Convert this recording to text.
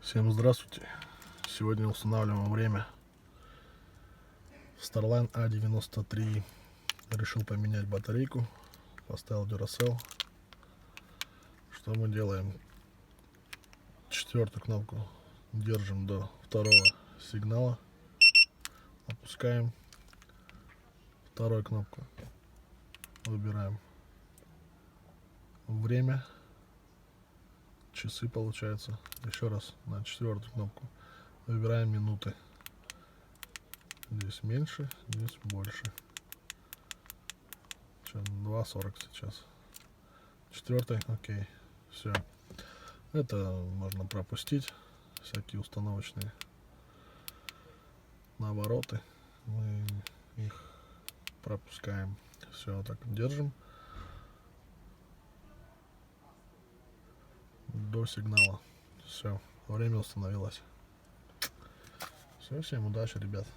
Всем здравствуйте! Сегодня устанавливаем время в Starline A93. Решил поменять батарейку, поставил Duracell. Что мы делаем? Четвертую кнопку держим до второго сигнала, опускаем, вторую кнопку выбираем время, часы получается, еще раз на четвертую кнопку выбираем минуты. Здесь меньше, здесь больше. 2:40 сейчас. Четвертый, окей, все. Это можно пропустить, всякие установочные навороты, мы их пропускаем. Все, так держим до сигнала. Все, время установилось. Все, всем удачи, ребят.